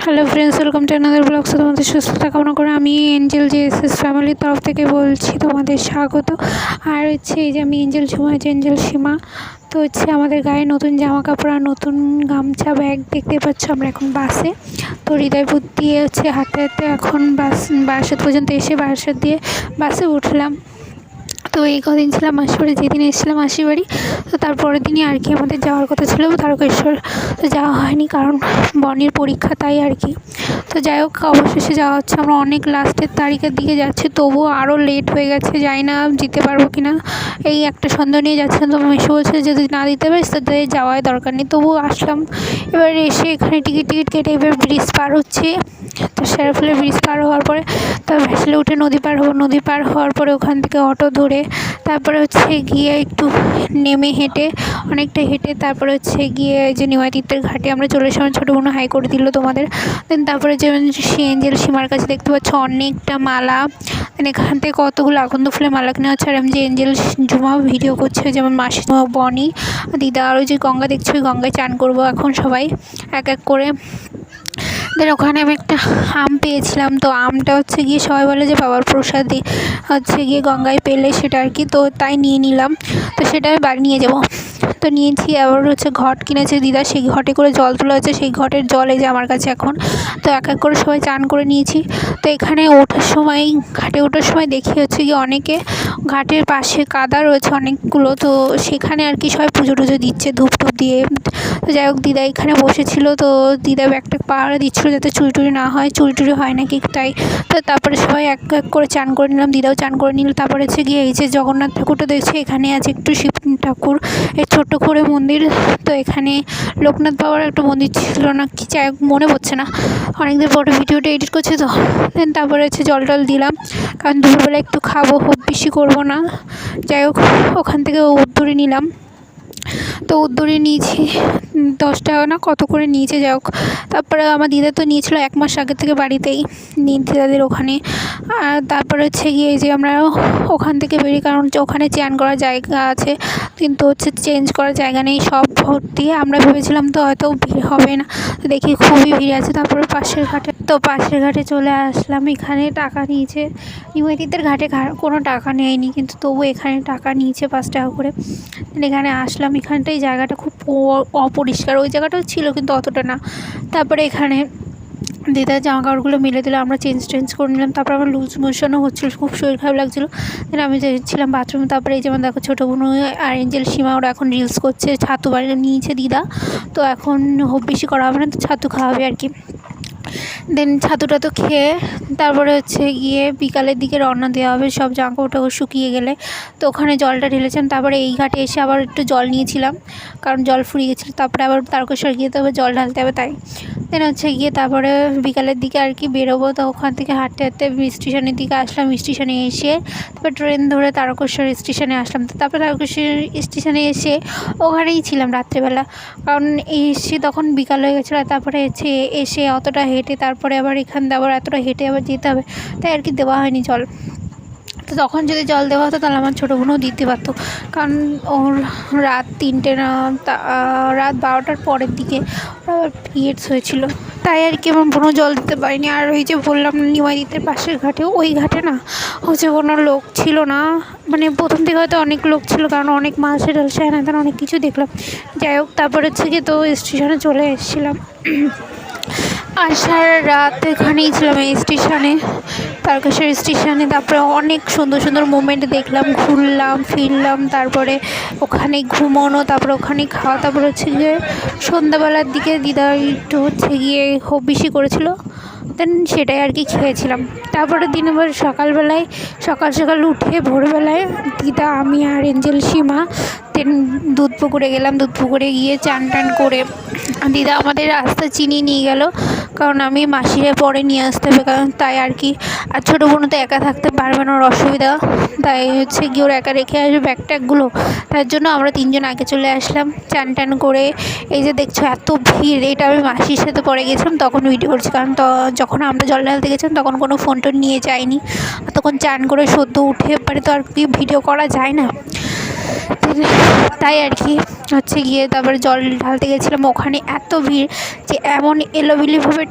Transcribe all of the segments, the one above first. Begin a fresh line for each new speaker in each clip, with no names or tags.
Hello friends, welcome to another blog. তোমাদের সুস্থতা কামনা করে আমি এঞ্জেল জেএসএস ফ্যামিলির তরফ থেকে বলছি তোমাদের স্বাগত। আর এই যে আমি এঞ্জেল ঝুমা, এঞ্জেল সীমা। তো আমাদের গায়ে নতুন জামা কাপড় আর নতুন গামছা ব্যাগ দেখতে পাচ্ছ। আমরা এখন বাসে, তো হৃদয়পুর দিয়ে হাঁটতে হাঁটতে এখন বারাসাত পর্যন্ত এসে বারাসাত দিয়ে বাসে উঠলাম। তো এই কদিন ছিলাম মাসির বাড়ি, যেদিন এসেছিলাম মাসির বাড়ি, তো তারপরের দিনই আমাদের যাওয়ার কথা ছিল তারকেশ্বর। তো যাওয়া হয়নি কারণ বনির পরীক্ষা, তাই তো যাই হোক অবশেষে যাওয়া হচ্ছে। আমরা অনেক লাস্টের তারিখের দিকে যাচ্ছি, তবুও আরও লেট হয়ে গেছে, জানি না যেতে পারবো কি না। এই একটা সন্দেহ নিয়ে যাচ্ছিলাম, তো মেশো বলছে যদি না দিতে পারিস তাদের যাওয়ার দরকার নেই। তবুও আসলাম। এবার এসে এখানে টিকিট কেটে এবার ব্রিজ পার হচ্ছে। তো শেরাফুলের ব্রিজ পার হওয়ার পরে তার ভেসেলে উঠে নদী পার হবো। নদী পার হওয়ার পরে ওখান থেকে অটো ধরে তারপরে গিয়ে একটু নেমে হেঁটে অনেকটা হেঁটে তারপরে গিয়ে যে নিমাতীর্থের ঘাটে আমরা চলে এসে, আমার ছোটো বোন হাই করে দিল তোমাদের। দেন তারপরে সে এঞ্জেল সীমার কাছে দেখতে পাচ্ছ অনেকটা মালা। এখান থেকে কতগুলো আকন্দ ফুলের মালা কিনে হচ্ছে। আর আমি যে এঞ্জেল ঝুমা ভিডিও করছে, যেমন মাসি বনি দিদা, আর ওই যে গঙ্গা দেখছি, ওই গঙ্গায় চান করবো এখন সবাই এক এক করে। দেন ওখানে আমি একটা আম পেয়েছিলাম, তো আমটা গিয়ে সবাই বলে যে বাবার প্রসাদে গিয়ে গঙ্গায় পেলে সেটা তো তাই নিয়ে নিলাম। তো সেটা আমি বাড়ি নিয়ে যাবো। তো নিয়েছি। আবার ঘট কিনেছে দিদা, সেই ঘটে করে জল তোলা হচ্ছে, সেই ঘটের জল এই যে আমার কাছে এখন। তো এক এক করে সবাই চান করে নিয়েছি। তো এখানে ওঠার সময়, ঘাটে ওঠার সময় দেখি গিয়ে অনেকে ঘাটের পাশে কাদা রয়েছে অনেকগুলো, তো সেখানে সবাই পুজো টুজো দিচ্ছে ধূপ দিয়ে। তো যাই হোক দিদা এখানে বসেছিল, তো দিদা ব্যাগটা পাহারা দিচ্ছিলো যাতে চুরি টুরি না হয়। চুরি টুরি হয় নাকি তাই। তো তারপরে সবাই এক এক করে চান করে নিলাম, দিদাও চান করে নিল। তারপরে গিয়ে এই যে জগন্নাথ ঠাকুরটা দেখছি, এখানে আছে একটু শিব ঠাকুর, এই ছোট্ট করে মন্দির। তো এখানে লোকনাথ বাবার একটা মন্দির ছিল না কি, যাই হোক মনে পড়ছে না, অনেকদিন পরে ভিডিওটা এডিট করছে তো। দেন তারপরে জল টল দিলাম, কারণ দুপুরবেলা একটু খাবো, খুব বেশি করবো না। যাই হোক ওখান থেকে উদ্দুরি নিলাম, তো উদ্দুরি নিয়েছি 10 টাকা না কত করে নিয়েছে। যাই হোক তারপরে আমার দিদা তো নিয়েছিল 1 মাস আগে থেকে বাড়িতেই দিদাদের ওখানে। আর তারপরে গিয়ে যে আমরা ওখান থেকে বেরিয়ে, কারণ ওখানে চান করার জায়গা আছে কিন্তু চেঞ্জ করার জায়গা নেই, সব ভর্তি। আমরা ভেবেছিলাম তো হয়তো ভিড় হবে না, তো দেখি খুবই ভিড় আছে। তারপরে পাশের ঘাটে চলে আসলাম। এখানে টাকা নিয়েছে, নিমাতীর্থের ঘাটে কোনো টাকা নেয়নি, কিন্তু তবু এখানে টাকা নিয়েছে 5 টাকা করে। এখানে আসলাম। এখানটাই জায়গাটা খুব অপরিষ্কার, ওই জায়গাটাও ছিল কিন্তু অতটা না। তারপরে এখানে দিদার জামা কাপড়গুলো মিলে দিল, আমরা চেঞ্জ করে নিলাম। তারপর আমার লুজ মোশনও হচ্ছিলো, খুব শরীর খারাপ লাগছিলো। দেন আমি ছিলাম বাথরুমে। তারপরে এই যেমন দেখো ছোটো বোন আর এঞ্জেল সীমা ওরা এখন রিলস করছে। ছাতু বাড়ি নিয়েছে দিদা, তো এখন খুব বেশি করা হবে না, তো ছাতু খাওয়াবে আর কি। দেন ছাতুটা তো খেয়ে তারপরে গিয়ে বিকালের দিকে রওনা দেওয়া হবে, সব জামা কাপড় শুকিয়ে গেলে। তো ওখানে জলটা ঢেলেছেন। তারপরে এই ঘাটে এসে আবার একটু জল নিয়েছিলাম, কারণ জল ফুরিয়ে গেছিলো। তারপরে আবার তারকেশ্বর গিয়ে তো জল ঢালতে হবে, তাই। দেন গিয়ে তারপরে বিকালের দিকে আর কি বেরোবো। তো ওখান থেকে হাঁটতে হাঁটতে স্টেশনের দিকে আসলাম। স্টেশনে এসে তারপর ট্রেন ধরে তারকেশ্বর স্টেশনে আসলাম। তো তারপরে তারকেশ্বর স্টেশনে এসে ওখানেই ছিলাম রাত্রেবেলা, কারণ এসে তখন বিকাল হয়ে গেছিলো। তারপরে এসে অতটা হেঁটে তারপরে আবার এখান দিয়ে আবার এতটা হেঁটে আবার যেতে হবে, তাই আর কি দেওয়া হয়নি জল। তো তখন যদি জল দেওয়া হতো তাহলে আমার ছোটো বোনও দিতে পারতো, কারণ ওর রাত 3টে না রাত 12টার পরের দিকে আবার পিরিয়ডস হয়েছিল, তাই আর কি আমার বোনও জল দিতে পারিনি। আর ওই যে বললাম নিমাতীর্থের পাশের ঘাটে, ওই ঘাটে না কোনো লোক ছিল না, মানে প্রথম থেকে হয়তো অনেক লোক ছিল, কারণ অনেক মাছে ডালছে হ্যাঁ তেন অনেক কিছু দেখলাম। যাই হোক তারপরে গিয়ে তো স্টেশনে চলে এসেছিলাম। আর সারা রাত এখানেই ছিলাম এই স্টেশনে, তারকেশ্বর স্টেশনে। তারপরে অনেক সুন্দর সুন্দর মোমেন্ট দেখলাম, ঘুরলাম ফিরলাম। তারপরে ওখানে ঘুমোনো, তারপরে ওখানে খাওয়া। তারপরে গিয়ে সন্ধ্যাবেলার দিকে দিদা একটু গিয়ে খুব বেশি করেছিল, দেন সেটাই আর কি খেয়েছিলাম। তারপরে দিনভর সকালবেলায় সকাল উঠে ভোরবেলায় দিদা, আমি আর এঞ্জেল সীমা দুধ পুকুরে গেলাম। দুধ পুকুরে গিয়ে চান টান করে দিদা আমাদের রাস্তা চিনিয়ে নিয়ে গেল, কারণ আমি মাসিরে পরে নিয়ে আসতে হবে, কারণ তাই আর কি। আর ছোটো বোন তো একা থাকতে পারবে না, ওর অসুবিধা, তাই গিয়ে ওর একা রেখে আসবে ব্যাগট্যাগগুলো। তার জন্য আমরা 3জন আগে চলে আসলাম চান টান করে। এই যে দেখছো এত ভিড়, এটা আমি মাসির সাথে পরে গেছিলাম তখন ভিডিও করছি, কারণ যখন আমরা জল ঢালতে গেছিলাম তখন কোনো ফোন টোন নিয়ে যাইনি, তখন চান করে সদ্য উঠে পারে তো আর কি ভিডিও করা যায় না। তাই আর কি হচ্ছে গিয়ে তারপরে জল ঢালতে গেছিলাম। ওখানে এত ভিড় যে এমন এলোমেলোভাবে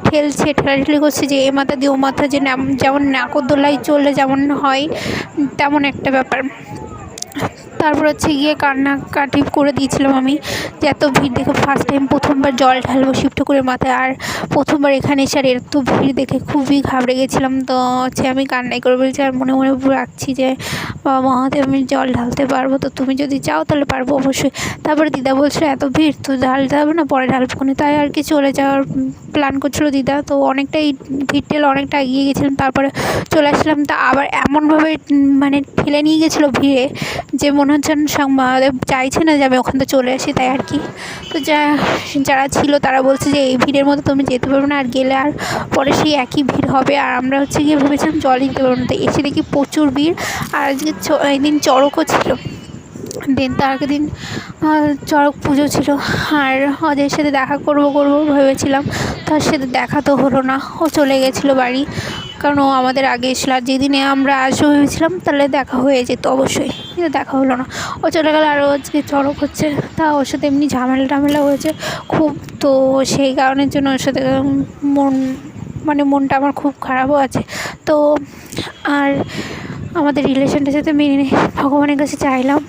ঠেলাঠেলি করছে যে এ মাথা দিয়ে ও মাথা, যে যেমন নাগরদোলায় চললে যেমন হয় তেমন একটা ব্যাপার। তারপর হচ্ছে গিয়ে কান্নাকাটি করে দিয়েছিলাম আমি, যে এত ভিড় দেখে ফার্স্ট টাইম প্রথমবার জল ঢালবো শিব ঠাকুরের মাথায়, আর প্রথমবার এখানে এসে আর এত ভিড় দেখে খুবই ঘাবড়ে গেছিলাম। তো হচ্ছে আমি কান্নাই করে বলছি আর মনে মনে রাখছি যে বাবা মহাদেব আমি জল ঢালতে পারবো, তো তুমি যদি চাও তাহলে পারবো অবশ্যই। তারপরে দিদা বলছিল এত ভিড় তো ঢালতে হবে না, পরে ঢালবো না, তাই আর কি চলে যাওয়ার প্ল্যান করছিলো দিদা। তো অনেকটাই ভিড় টেল অনেকটা এগিয়ে গেছিলাম, তারপরে চলে আসলাম। তা আবার এমনভাবে মানে ঠেলে নিয়ে গেছিলো ভিড়ে যে মনে হচ্ছে মহাদেব চাইছে না যে আমি ওখান থেকে চলে আসি, তাই আর কি। তো যারা ছিল তারা বলছে যে এই ভিড়ের মধ্যে তুমি যেতে পারবে না, আর গেলে আর পরে সেই একই ভিড় হবে। আর আমরা হচ্ছে গিয়ে ভেবেছিলাম জল দিতে পারবো না, তো এসে দেখি প্রচুর ভিড়। আর আজকে একদিন চড়কও ছিল, তার আগের দিন চড়ক পুজো ছিল। আর ওদের সাথে দেখা করবো ভেবেছিলাম, তার সাথে দেখা তো হলো না, ও চলে গেছিলো বাড়ি, কারণ ও আমাদের আগে এসেছিলো। আর যেদিনে আমরা আসবো ভেবেছিলাম তাহলে দেখা হয়ে যেত অবশ্যই, কিন্তু দেখা হলো না, ও চলে গেল। আর আজকে চড়ক হচ্ছে, তা ওর সাথে এমনি ঝামেলা হয়েছে খুব, তো সেই কারণের জন্য ওর সাথে মনটা আমার খুব খারাপও আছে। তো আর আমাদের রিলেশনটা যাতে মেনে ভগবানের কাছে চাইলাম,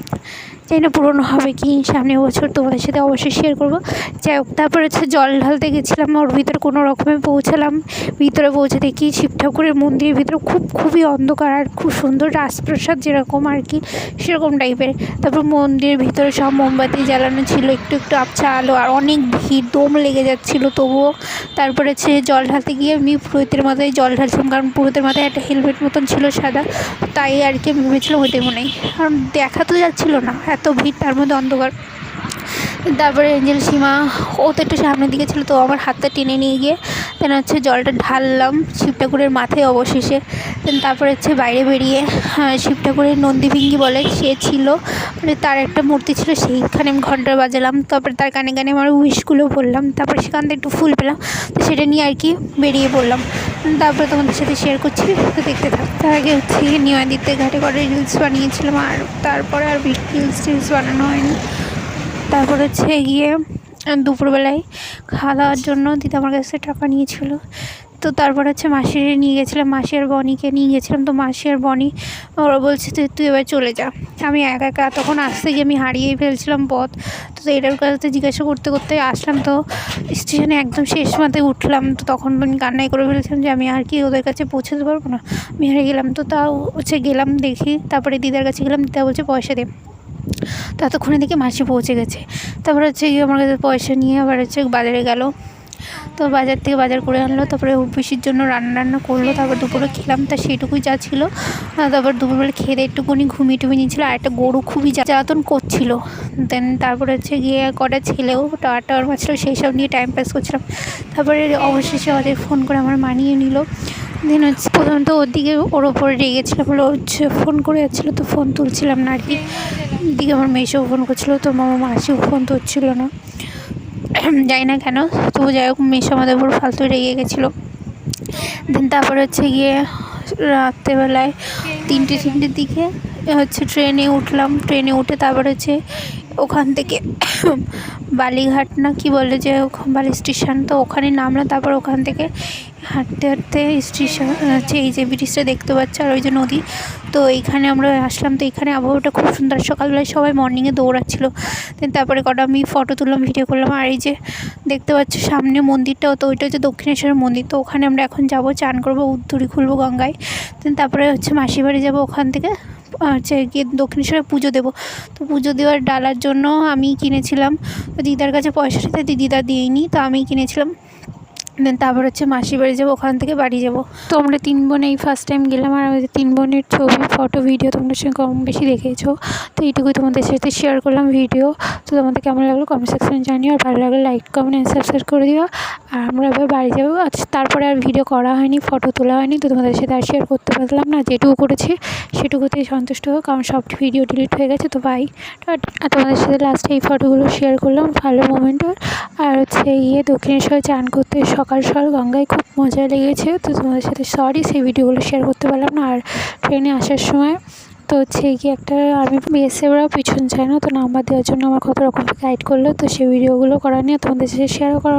জানি না পূরণ হবে কি সামনের বছর, তোমাদের সাথে অবশ্যই শেয়ার করবো। যাই হোক, তারপর হচ্ছে জল ঢালতে গেছিলাম, ওর ভিতরে কোনো রকমে পৌঁছালাম। ভিতরে পৌঁছে দেখি শিব ঠাকুরের মন্দিরের ভিতরে খুবই অন্ধকার, আর খুব সুন্দর রাজপ্রাসাদ যেরকম আর কি সেরকম টাইপের। তারপর মন্দিরের ভিতরে সব মোমবাতি জ্বালানো ছিল, একটু আবছা আলো, আর অনেক ভিড়, দম লেগে যাচ্ছিলো তবুও। তারপরে হচ্ছে জল ঢালতে গিয়ে আমি পুরোহিতের মাথায় জল ঢালছিলাম, কারণ পুরোহিতের মাথায় একটা হেলমেট মতন ছিল সাদা, তাই আর কি আমি ভেবেছিলাম ওইটাই মনে হয়, কারণ দেখা তো যাচ্ছিলো না, এত ভিড় তার মধ্যে অন্ধকার। তারপরে এঞ্জেল সীমা ও তো একটু সামনের দিকে ছিল, তো আমার হাতটা টেনে নিয়ে গিয়ে দেন হচ্ছে জলটা ঢাললাম শিব ঠাকুরের মাথায় অবশেষে। দেন তারপরে হচ্ছে বাইরে বেরিয়ে শিব ঠাকুরের নন্দীভিঙ্গি বলে সে ছিল, মানে তার একটা মূর্তি ছিল, সেইখানে আমি ঘন্টা বাজালাম। তারপরে তার কানে আমার উইশগুলো বললাম, তারপরে সেখান থেকে একটু ফুল পেলাম, তো সেটা নিয়ে আর কি বেরিয়ে পড়লাম। তারপরে তোমাদের সাথে শেয়ার করছি, তো দেখতে থাক। তার আগে হচ্ছে নিয়াদিত্যের ঘাটে করে রিলস বানিয়েছিলাম, আর তারপরে আর রিলস বানানো হয়নি। তারপর হচ্ছে গিয়ে দুপুরবেলায় খাওয়া দাওয়ার জন্য দিদা আমার কাছে টাকা নিয়েছিল, তো তারপর হচ্ছে মাসির নিয়ে গেছিলাম, মাসি আর বনিকে নিয়ে গেছিলাম। তো মাসি আর বনি ওরা বলছে তুই এবার চলে যা। আমি একা তখন আসতে গিয়ে আমি হারিয়েই ফেলছিলাম পথ। তো এটার কাছে জিজ্ঞাসা করতে আসলাম, তো স্টেশনে একদম শেষ মাথায় উঠলাম। তো তখন আমি কান্নাই করে ফেলেছিলাম যে আমি আর কি ওদের কাছে পৌঁছাতে পারবো না, আমি হারিয়ে গেলাম। তো তাও হচ্ছে গেলাম, দেখি তারপরে দিদার কাছে গেলাম, দিদা বলছে পয়সা দে। ততক্ষণে দেখি মাসি পৌঁছে গেছে। তারপরে হচ্ছে গিয়ে আমার কাছে পয়সা নিয়ে আবার হচ্ছে বাজারে গেল, তো বাজার থেকে বাজার করে আনলো। তারপরে পিসির জন্য রান্না করলো, তারপর দুপুরে খেলাম, তা সেইটুকুই যা ছিল। তারপর দুপুরবেলা খেয়ে একটুকুনি ঘুমিয়ে নিয়েছিল, আর একটা গরু খুবই জ্বালাতন করছিল। দেন তারপরে হচ্ছে গিয়ে কটা ছেলেও টাওয়ার মারছিল, সেই সব নিয়ে টাইম পাস করছিলাম। তারপরে অবশেষে ওদের ফোন করে আমার মানিয়ে নিল। দেন হচ্ছে প্রথমত ওর ওপরে রেগেছিলাম, বলে হচ্ছে ফোন করে যাচ্ছিলো, তো ফোন তুলছিলাম না আর কি। দিকে আমার মেয়েসেও ফোন করছিলো, তো মাসিও ফোন তুলছিল না, জানি না কেন। তো যাই হোক, মেসো আমাদের উপর ফালতু রেগে গেছিলো। দেন তারপরে হচ্ছে গিয়ে রাত্রেবেলায় তিনটের দিকে হচ্ছে ট্রেনে উঠলাম। ট্রেনে উঠে তারপর হচ্ছে ওখান থেকে বালিঘাট না কি বলে যে বালি স্টেশন, তো ওখানে নামলাম। তারপর ওখান থেকে হাঁটতে স্টেশন হচ্ছে এই যে ব্রিজটা দেখতে পাচ্ছি, আর ওই যে নদী, তো এইখানে আমরা আসলাম। তো এখানে আবহাওয়াটা খুব সুন্দর, সকালবেলায় সবাই মর্নিংয়ে দৌড়াচ্ছিলো। দেন তারপরে কটা আমি ফটো তুললাম, ভিডিও করলাম। আর এই যে দেখতে পাচ্ছি সামনে মন্দিরটাও, তো ওইটা হচ্ছে দক্ষিণেশ্বরের মন্দির। তো ওখানে আমরা এখন যাবো, চান করবো, উদ্ধুরি খুলবো গঙ্গায়। দেন তারপরে হচ্ছে মাসির বাড়ি যাবো, ওখান থেকে হচ্ছে গিয়ে দক্ষিণেশ্বরে পুজো দেবো। তো পুজো দেওয়ার ডালার জন্য আমি কিনেছিলাম, দিদার কাছে পয়সা দিতে দিদা দিইনি, তো আমি কিনেছিলাম। দেন তারপর হচ্ছে মাসির বাড়ি যাবো, ওখান থেকে বাড়ি যাবো। তো আমরা 3 বোন এই ফার্স্ট টাইম গেলাম, আর আমাদের 3 বোনের ছবি ফটো ভিডিও তোমরা সঙ্গে কম বেশি দেখেছো। তো এইটুকুই তোমাদের সাথে শেয়ার করলাম ভিডিও। তো তোমাদের কেমন লাগলো কমেন্ট সেকশনে জানিও, আর ভালো লাগলে লাইক কমেন্ট অ্যান্ড সাবস্ক্রাইব করে দিও। আর আমরা এবার বাড়ি যাবো। তারপরে আর ভিডিও করা হয়নি, ফটো তোলা হয়নি, তো তোমাদের সাথে আর শেয়ার করতে পারলাম না। যেটুকু করেছি সেটুকুতেই সন্তুষ্ট হোক, কারণ সব ভিডিও ডিলিট হয়ে গেছে। তো বাই। আর তোমাদের সাথে লাস্টে এই ফটোগুলো শেয়ার করলাম, ভালো মোমেন্টের। আর হচ্ছে দক্ষিণেশ্বরে চান করতে সকাল গঙ্গায় খুব মজা লেগেছে। তো তোমাদের সাথে সরি সেই ভিডিওগুলো শেয়ার করতে পারলাম না। আর ট্রেনে আসার সময় তো হচ্ছে কি একটা আর্মি বিএসএফরাও পিছন চায় না, তো নাম্বার দেওয়ার জন্য আমার কত রকম গাইড করলো, তো সেই ভিডিওগুলো করা নিয়ে তোমাদের সাথে শেয়ার করা।